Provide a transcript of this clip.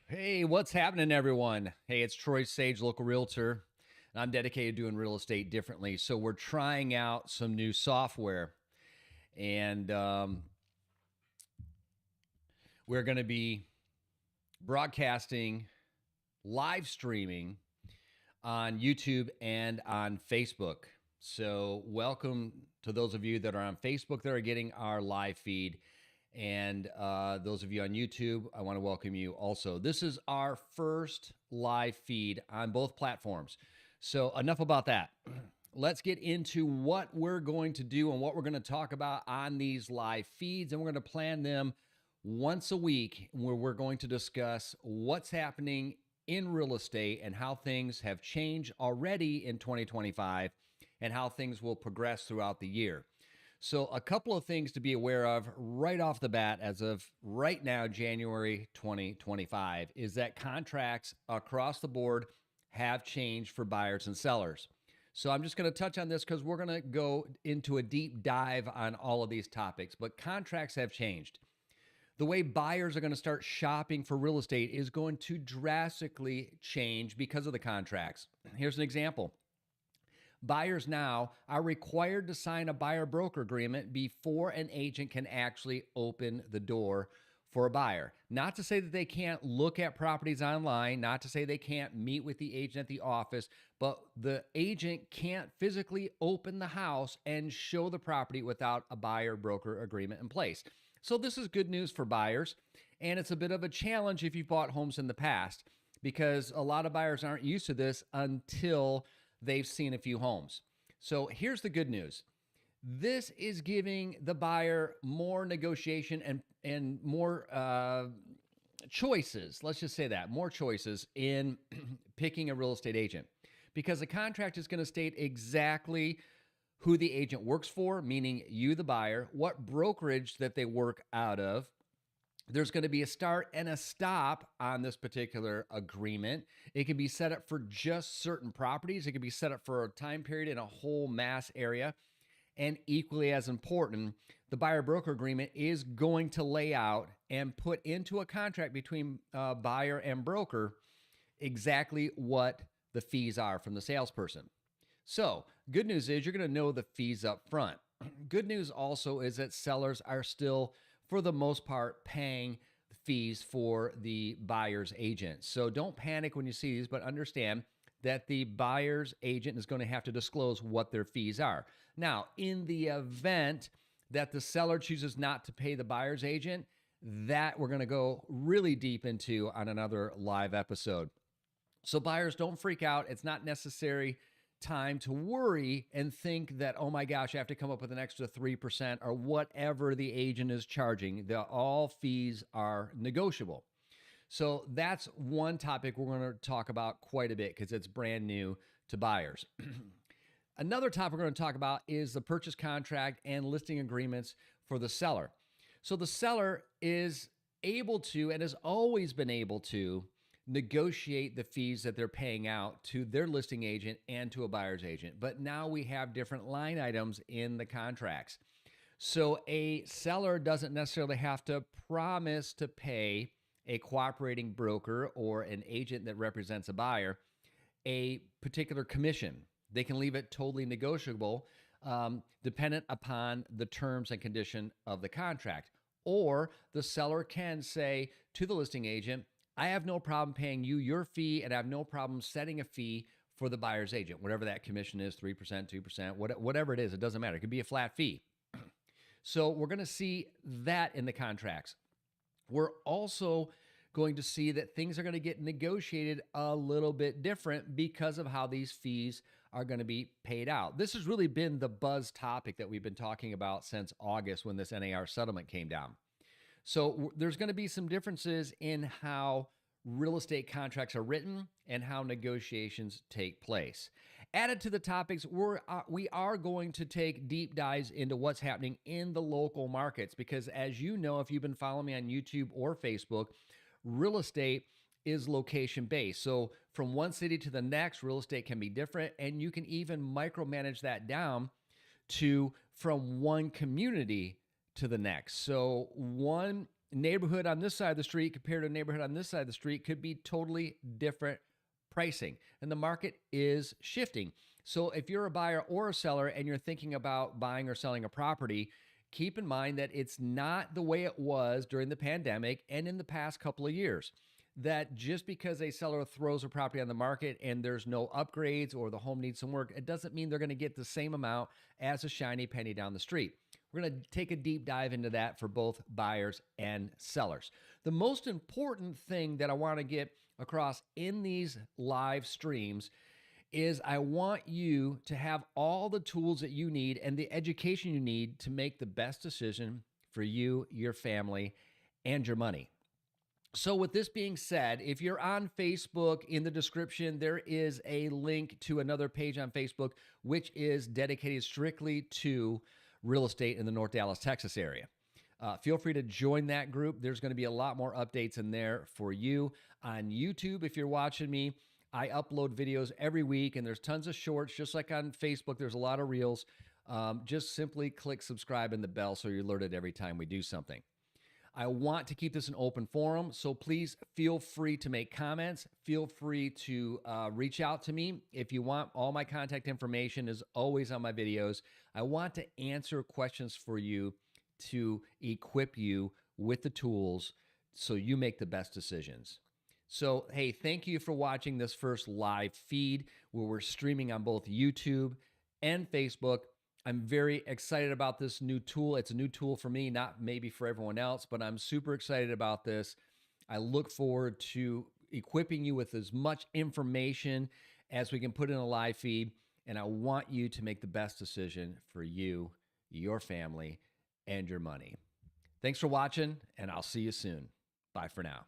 Hey, what's happening, everyone? Hey, it's Troy Sage, local realtor, and I'm dedicated to doing real estate differently. So, we're trying out some new software, and we're going to be broadcasting, live streaming on YouTube and on Facebook. So, welcome to those of you that are on Facebook that are getting our live feed. And those of you on YouTube, I want to welcome you also. This is our first live feed on both platforms. So, enough about that. Let's get into what we're going to do and what we're going to talk about on these live feeds. And we're going to plan them once a week where we're going to discuss what's happening in real estate and how things have changed already in 2025 and how things will progress throughout the year. So, a couple of things to be aware of right off the bat as of right now, January 2025, is that contracts across the board have changed for buyers and sellers. So, I'm just going to touch on this because we're going to go into a deep dive on all of these topics. But contracts have changed. The way buyers are going to start shopping for real estate is going to drastically change because of the contracts. Here's an example. Buyers now are required to sign a buyer broker agreement before an agent can actually open the door for a buyer. Not to say that they can't look at properties online, not to say they can't meet with the agent at the office, but the agent can't physically open the house and show the property without a buyer broker agreement in place. So, this is good news for buyers, and it's a bit of a challenge if you've bought homes in the past because a lot of buyers aren't used to this until they've seen a few homes. So here's the good news. This is giving the buyer more negotiation and more choices. Let's just say that more choices in picking a real estate agent because the contract is going to state exactly who the agent works for, meaning you, the buyer, what brokerage that they work out of. There's going to be a start and a stop on this particular agreement. It can be set up for just certain properties. It can be set up for a time period in a whole mass area. And equally as important, the buyer broker agreement is going to lay out and put into a contract between buyer and broker exactly what the fees are from the salesperson. So, good news is you're going to know the fees up front. Good news also is that sellers are still, for the most part, paying fees for the buyer's agent. So don't panic when you see these, but understand that the buyer's agent is going to have to disclose what their fees are. Now, in the event that the seller chooses not to pay the buyer's agent, that we're going to go really deep into on another live episode. So buyers, don't freak out. It's not necessary time to worry and think that, oh my gosh, I have to come up with an extra 3% or whatever the agent is charging. All fees are negotiable. So that's one topic we're going to talk about quite a bit because it's brand new to buyers. Another topic we're going to talk about is the purchase contract and listing agreements for the seller. So the seller is able to and has always been able to negotiate the fees that they're paying out to their listing agent and to a buyer's agent. But now we have different line items in the contracts. So a seller doesn't necessarily have to promise to pay a cooperating broker or an agent that represents a buyer a particular commission. They can leave it totally negotiable, dependent upon the terms and condition of the contract. Or the seller can say to the listing agent, I have no problem paying you your fee, and I have no problem setting a fee for the buyer's agent, whatever that commission is, 3%, 2%, whatever it is, it doesn't matter. It could be a flat fee. So we're going to see that in the contracts. We're also going to see that things are going to get negotiated a little bit different because of how these fees are going to be paid out. This has really been the buzz topic that we've been talking about since August when this NAR settlement came down. So there's going to be some differences in how real estate contracts are written and how negotiations take place. Added to the topics, we are going to take deep dives into what's happening in the local markets because, as you know, if you've been following me on YouTube or Facebook, real estate is location based. So from one city to the next, real estate can be different, and you can even micromanage that down to from one community to the next. So one neighborhood on this side of the street compared to a neighborhood on this side of the street could be totally different pricing. And the market is shifting. So if you're a buyer or a seller and you're thinking about buying or selling a property, keep in mind that it's not the way it was during the pandemic and in the past couple of years. That just because a seller throws a property on the market and there's no upgrades or the home needs some work, it doesn't mean they're going to get the same amount as a shiny penny down the street. We're going to take a deep dive into that for both buyers and sellers. The most important thing that I want to get across in these live streams is I want you to have all the tools that you need and the education you need to make the best decision for you, your family, and your money. So with this being said, if you're on Facebook, in the description, there is a link to another page on Facebook, which is dedicated strictly to real estate in the North Dallas, Texas area. Feel free to join that group. There's going to be a lot more updates in there for you. On YouTube, if you're watching me, I upload videos every week, and there's tons of shorts. Just like on Facebook, there's a lot of reels. Just simply click subscribe and the bell so you're alerted every time we do something. I want to keep this an open forum, so please feel free to make comments. Feel free to reach out to me if you want. All my contact information is always on my videos. I want to answer questions for you to equip you with the tools so you make the best decisions. So, hey, thank you for watching this first live feed where we're streaming on both YouTube and Facebook. I'm very excited about this new tool. It's a new tool for me, not maybe for everyone else, but I'm super excited about this. I look forward to equipping you with as much information as we can put in a live feed, and I want you to make the best decision for you, your family, and your money. Thanks for watching, and I'll see you soon. Bye for now.